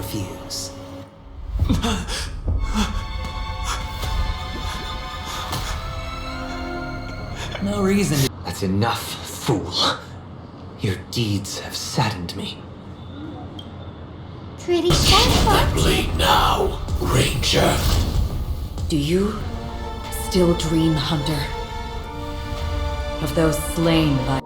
refuse. No reason to— That's enough, fool. Your deeds have saddened me. Pretty sharp. That blade now, Ranger. Do you still dream, Hunter? Of those slain by—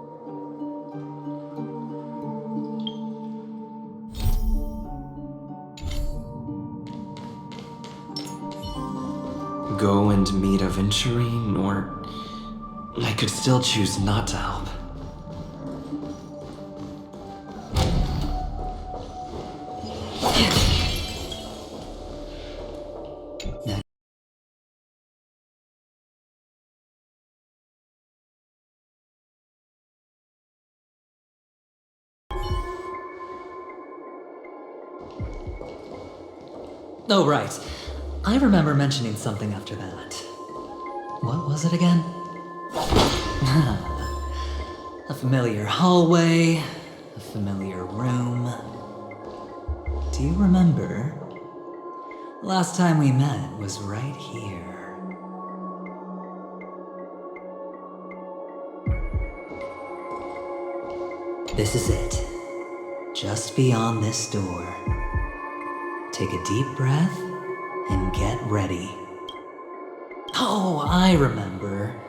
Go and meet Aventurine, or I could still choose not to help. Oh, right. I remember mentioning something after that. What was it again? A familiar hallway, a familiar room. Do you remember? Last time we met was right here. This is it. Just beyond this door. Take a deep breath and get ready. Oh, I remember.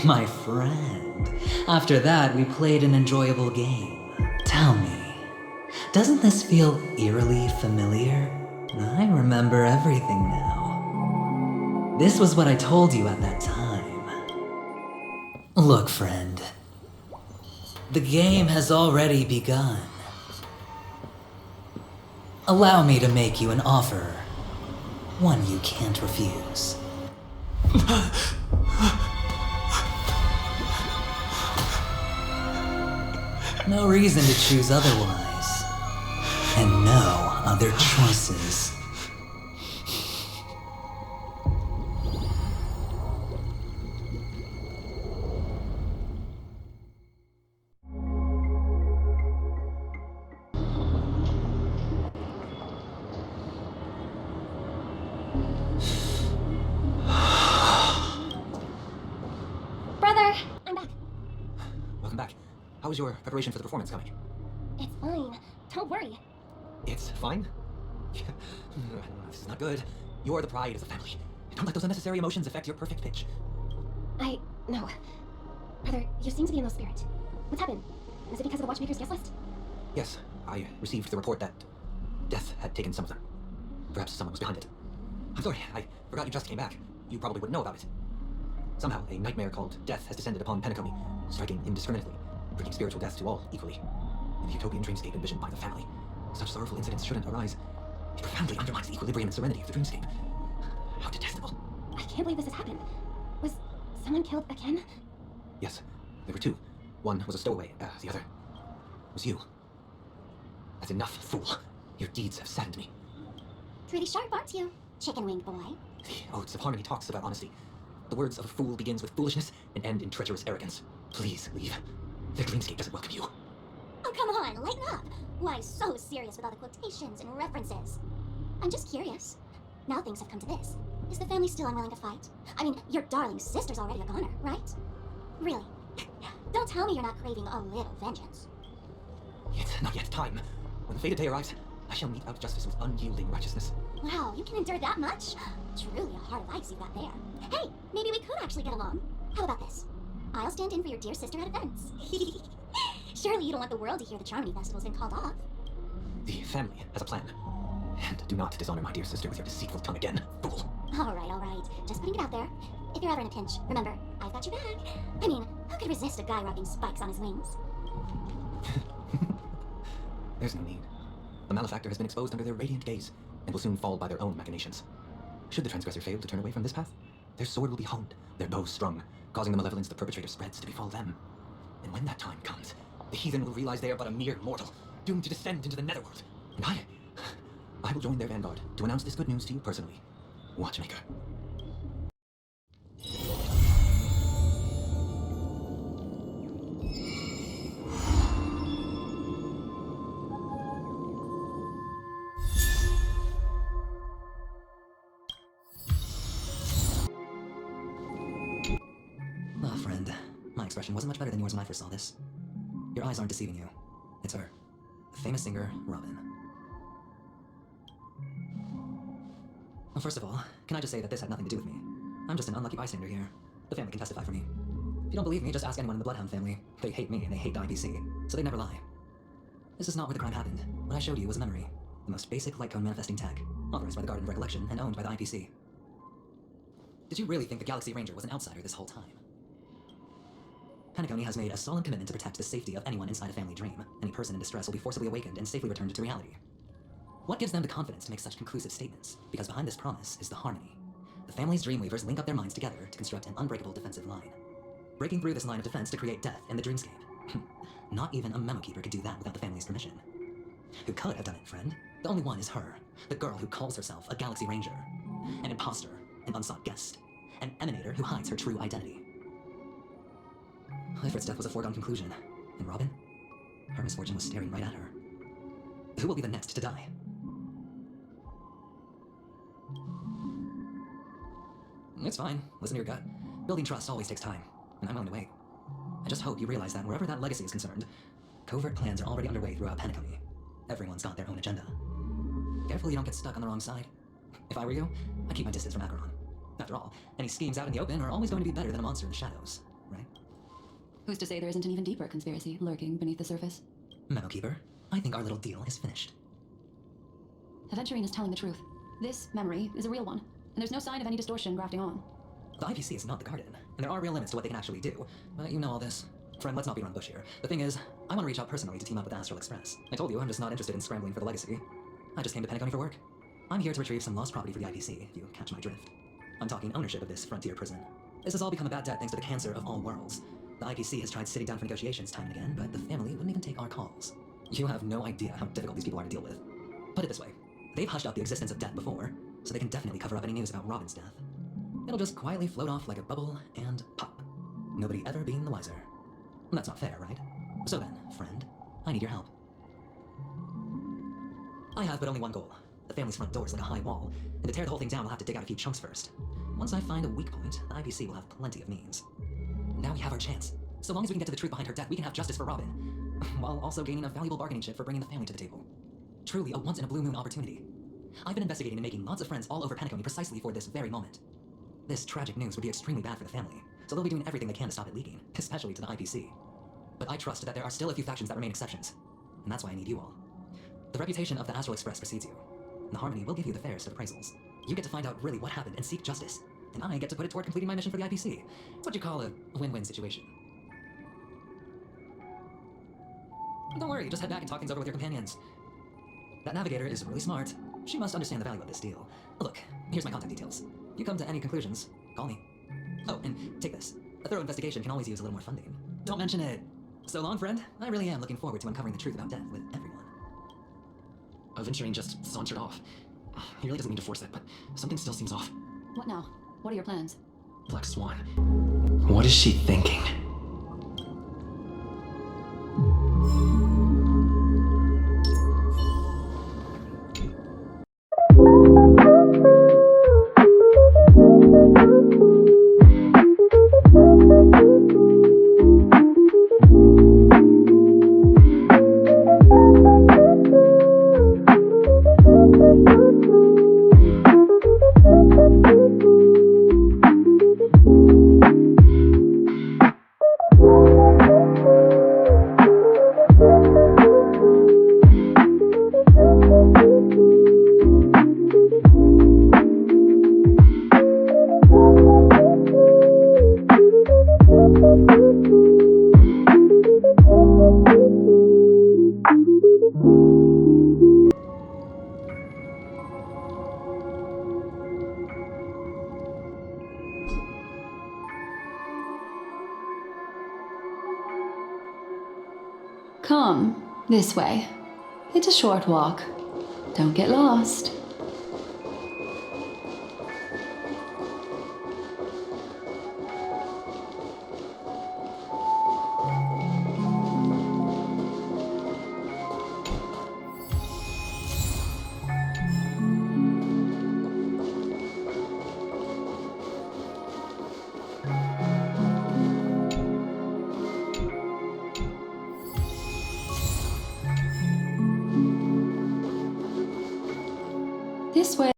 My friend. After that, we played an enjoyable game. Tell me, doesn't this feel eerily familiar? I remember everything now. This was what I told you at that time. Look, friend. The game has already begun. Allow me to make you an offer. One you can't refuse. No reason to choose otherwise. And no other choices. Brother, I'm back. Welcome back. How is your preparation for the performance coming? It's fine. Don't worry. It's fine? This is not good. You're the pride of the family. Don't let those unnecessary emotions affect your perfect pitch. No. Brother, you seem to be in low spirit. What's happened? Is it because of the Watchmaker's guest list? Yes, I received the report that death had taken some of them. Perhaps someone was behind it. I'm sorry, I forgot you just came back. You probably wouldn't know about it. Somehow, a nightmare called death has descended upon Penacony, striking indiscriminately, bringing spiritual death to all equally. In the utopian dreamscape envisioned by the family, such sorrowful incidents shouldn't arise. It profoundly undermines the equilibrium and serenity of the dreamscape. How detestable. I can't believe this has happened. Was someone killed again? Yes, there were two. One was a stowaway, the other was you. That's enough, fool. Your deeds have saddened me. Pretty sharp, aren't you, chicken-winged boy? The odes of harmony talks about honesty. The words of a fool begins with foolishness and end in treacherous arrogance. Please leave. The dreamscape doesn't welcome you. Oh, come on, lighten up. Why so serious with all the quotations and references? I'm just curious. Now things have come to this. Is the family still unwilling to fight? I mean, your darling sister's already a goner, right? Really? Don't tell me you're not craving a little vengeance. It's not yet time. When the fated day arrives, I shall mete out justice with unyielding righteousness. Wow, you can endure that much? Truly a heart of ice you've got there. Hey, maybe we could actually get along. How about this? I'll stand in for your dear sister at events. Surely you don't want the world to hear the Charmony Festival's been called off. The family has a plan. And do not dishonor my dear sister with your deceitful tongue again, fool. All right. Just putting it out there. If you're ever in a pinch, remember, I've got your back. I mean, who could resist a guy rubbing spikes on his wings? There's no need. The malefactor has been exposed under their radiant gaze, and will soon fall by their own machinations. Should the transgressor fail to turn away from this path, their sword will be honed, their bow strung, causing the malevolence the perpetrator spreads to befall them. And when that time comes, the heathen will realize they are but a mere mortal, doomed to descend into the netherworld. And I will join their vanguard to announce this good news to you personally. Watchmaker. expression wasn't much better than yours when I first saw this. Your eyes aren't deceiving you. It's her. The famous singer, Robin. Well, first of all, can I just say that this had nothing to do with me? I'm just an unlucky bystander here. The family can testify for me. If you don't believe me, just ask anyone in the Bloodhound family. They hate me and they hate the IPC, so they never lie. This is not where the crime happened. What I showed you was a memory. The most basic light cone manifesting tech, authorized by the Garden of Recollection and owned by the IPC. Did you really think the Galaxy Ranger was an outsider this whole time? Penacony has made a solemn commitment to protect the safety of anyone inside a family dream. Any person in distress will be forcibly awakened and safely returned to reality. What gives them the confidence to make such conclusive statements? Because behind this promise is the harmony. The family's Dreamweavers link up their minds together to construct an unbreakable defensive line. Breaking through this line of defense to create death in the Dreamscape. Not even a memo keeper could do that without the family's permission. Who could have done it, friend? The only one is her, the girl who calls herself a Galaxy Ranger. An imposter, an unsought guest, an emanator who hides her true identity. Ifrit's death was a foregone conclusion, and Robin? Her misfortune was staring right at her. Who will be the next to die? It's fine. Listen to your gut. Building trust always takes time, and I'm willing to wait. I just hope you realize that wherever that legacy is concerned, covert plans are already underway throughout Penacony. Everyone's got their own agenda. Careful you don't get stuck on the wrong side. If I were you, I'd keep my distance from Acheron. After all, any schemes out in the open are always going to be better than a monster in the shadows, right? Who's to say there isn't an even deeper conspiracy lurking beneath the surface? Memo Keeper, I think our little deal is finished. Aventurine is telling the truth. This memory is a real one, and there's no sign of any distortion grafting on. The IPC is not the Garden, and there are real limits to what they can actually do. But you know all this. Friend, let's not beat around the bush here. The thing is, I want to reach out personally to team up with Astral Express. I told you I'm just not interested in scrambling for the legacy. I just came to Penacony for work. I'm here to retrieve some lost property for the IPC, if you catch my drift. I'm talking ownership of this frontier prison. This has all become a bad debt thanks to the cancer of all worlds. The IPC has tried sitting down for negotiations time and again, but the family wouldn't even take our calls. You have no idea how difficult these people are to deal with. Put it this way, they've hushed out the existence of debt before, so they can definitely cover up any news about Robin's death. It'll just quietly float off like a bubble and pop. Nobody ever being the wiser. That's not fair, right? So then, friend, I need your help. I have but only one goal. The family's front door is like a high wall, and to tear the whole thing down, I'll have to dig out a few chunks first. Once I find a weak point, the IPC will have plenty of means. Now we have our chance. So long as we can get to the truth behind her death, we can have justice for Robin, while also gaining a valuable bargaining chip for bringing the family to the table. Truly a once-in-a-blue-moon opportunity. I've been investigating and making lots of friends all over Penacony precisely for this very moment. This tragic news would be extremely bad for the family, so they'll be doing everything they can to stop it leaking, especially to the IPC. But I trust that there are still a few factions that remain exceptions, and that's why I need you all. The reputation of the Astral Express precedes you, and the Harmony will give you the fairest of appraisals. You get to find out really what happened and seek justice, and I get to put it toward completing my mission for the IPC. It's what you call a win-win situation. Don't worry, just head back and talk things over with your companions. That navigator is really smart. She must understand the value of this deal. Look, here's my contact details. You come to any conclusions, call me. Oh, and take this. A thorough investigation can always use a little more funding. Don't mention it. So long, friend. I really am looking forward to uncovering the truth about death with everyone. Aventurine just sauntered off. He really doesn't mean to force it, but something still seems off. What now? What are your plans? Black Swan. What is she thinking? Come, this way. It's a short walk. Don't get lost. This way.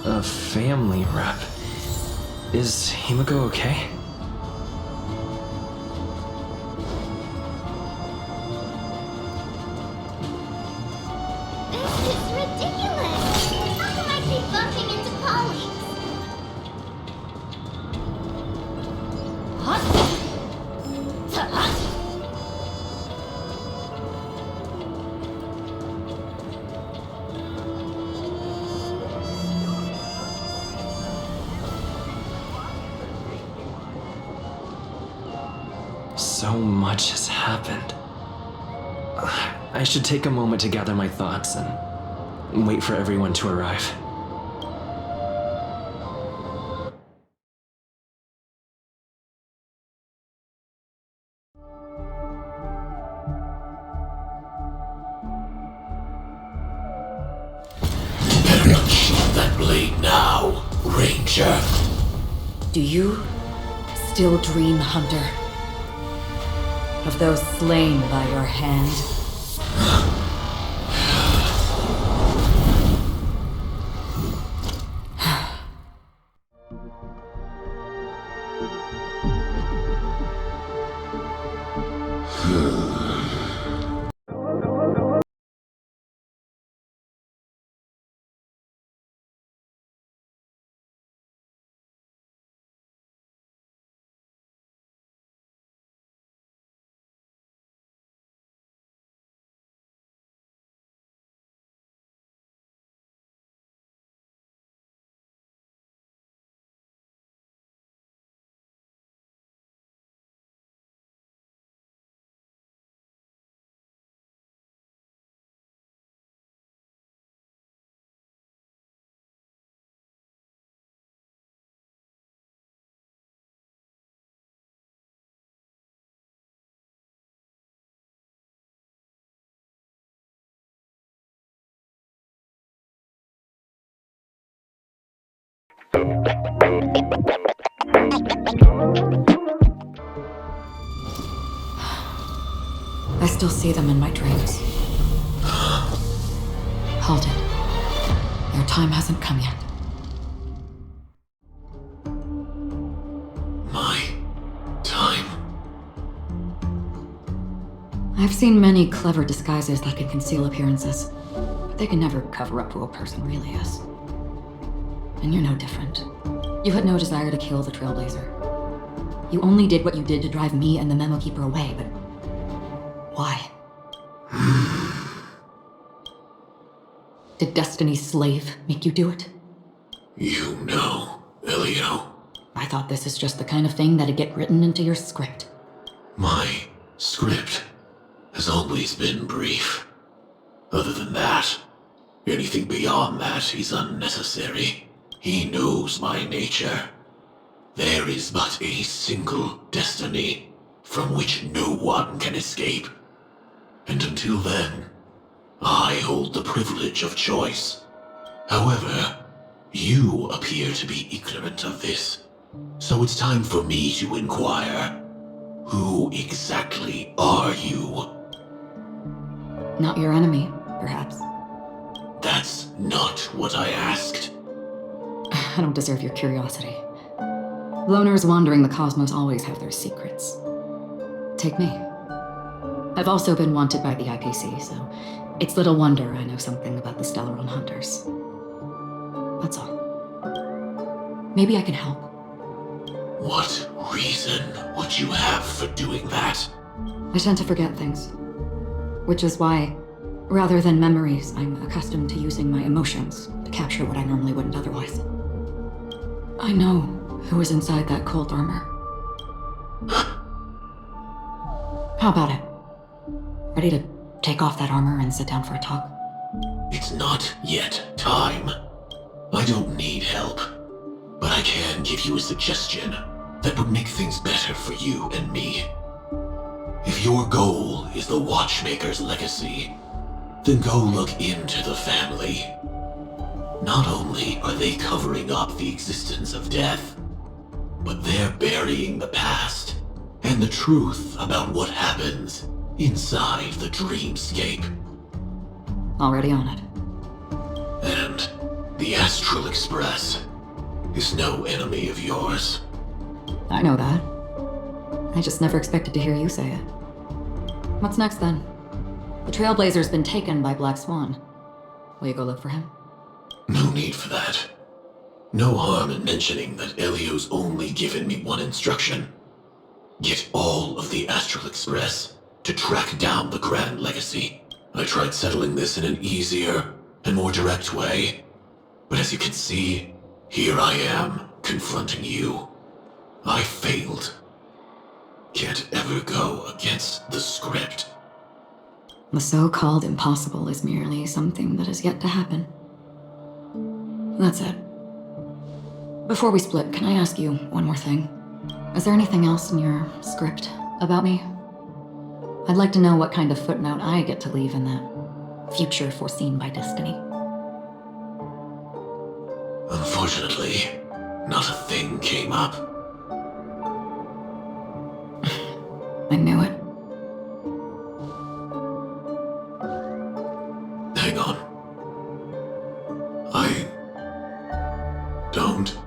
A family rep. Is Himiko okay? This is ridiculous! How can I keep bumping into colleagues? So much has happened. I should take a moment to gather my thoughts and wait for everyone to arrive. Better keep that blade now, Ranger. Do you still dream, Hunter? Of those slain by your hand? I still see them in my dreams. Hold it. Your time hasn't come yet. My time. I've seen many clever disguises that can conceal appearances, but they can never cover up who a person really is. And you're no different. You had no desire to kill the trailblazer. You only did what you did to drive me and the Memo Keeper away, but why? Did Destiny's slave make you do it? You know, Elio. I thought this is just the kind of thing that'd get written into your script. My script has always been brief. Other than that, anything beyond that is unnecessary. He knows my nature. There is but a single destiny from which no one can escape. And until then, I hold the privilege of choice. However, you appear to be ignorant of this. So it's time for me to inquire. Who exactly are you? Not your enemy, perhaps. That's not what I asked. I don't deserve your curiosity. Loners wandering the cosmos always have their secrets. Take me. I've also been wanted by the IPC, so it's little wonder I know something about the Stellaron Hunters. That's all. Maybe I can help. What reason would you have for doing that? I tend to forget things. Which is why, rather than memories, I'm accustomed to using my emotions to capture what I normally wouldn't otherwise. I know who was inside that cold armor. How about it? Ready to take off that armor and sit down for a talk? It's not yet time. I don't need help, but I can give you a suggestion that would make things better for you and me. If your goal is the Watchmaker's legacy, then go look into the family. Not only are they covering up the existence of death, but they're burying the past and the truth about what happens inside the Dreamscape. Already on it. And the Astral Express is no enemy of yours. I know that. I just never expected to hear you say it. What's next then? The Trailblazer's been taken by Black Swan. Will you go look for him? No need for that. No harm in mentioning that Elio's only given me one instruction. Get all of the Astral Express to track down the Grand Legacy. I tried settling this in an easier and more direct way, but as you can see, here I am, confronting you. I failed. Can't ever go against the script. The so-called impossible is merely something that is yet to happen. That's it. Before we split, can I ask you one more thing? Is there anything else in your script about me? I'd like to know what kind of footnote I get to leave in that future foreseen by destiny. Unfortunately, not a thing came up. I knew it. Hang on. I don't.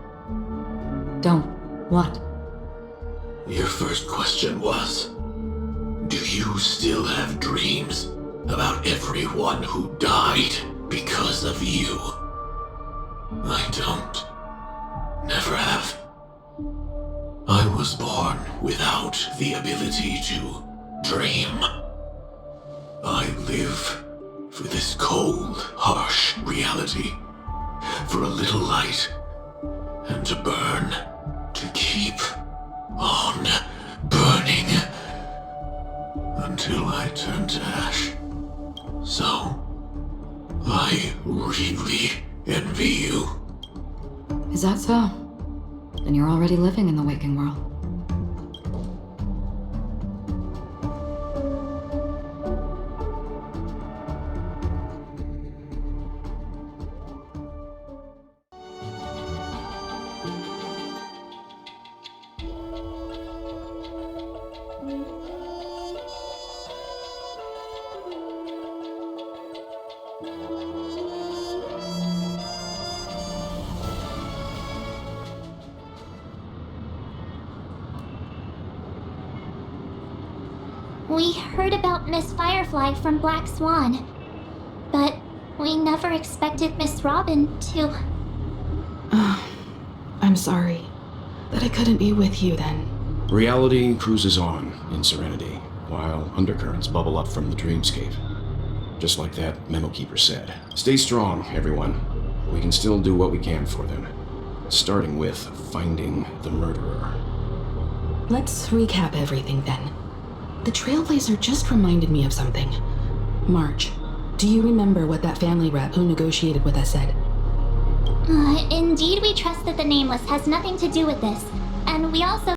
Don't. What? Your first question was, do you still have dreams about everyone who died because of you? I don't. Never have. I was born without the ability to dream. I live for this cold, harsh reality, for a little light, and to burn, to keep on burning, until I turn to ash. So, I really envy you. Is that so? Then you're already living in the waking world. We heard about Miss Firefly from Black Swan, but we never expected Miss Robin to... I'm sorry that I couldn't be with you then. Reality cruises on in serenity, while undercurrents bubble up from the dreamscape. Just like that memo keeper said. Stay strong, everyone. We can still do what we can for them. Starting with finding the murderer. Let's recap everything then. The Trailblazer just reminded me of something. March, do you remember what that family rep who negotiated with us said? Indeed we trust that the Nameless has nothing to do with this, and we also